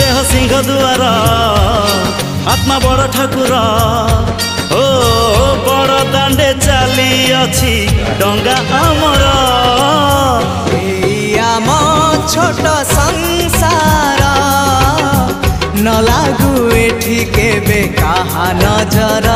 देह सिंह दुआर आत्मा बड़ ठाकुर ओ बड़ दांडे चली अछि डंगा आमर आम छोट संसार न लागू एठी केबे कहा नजर।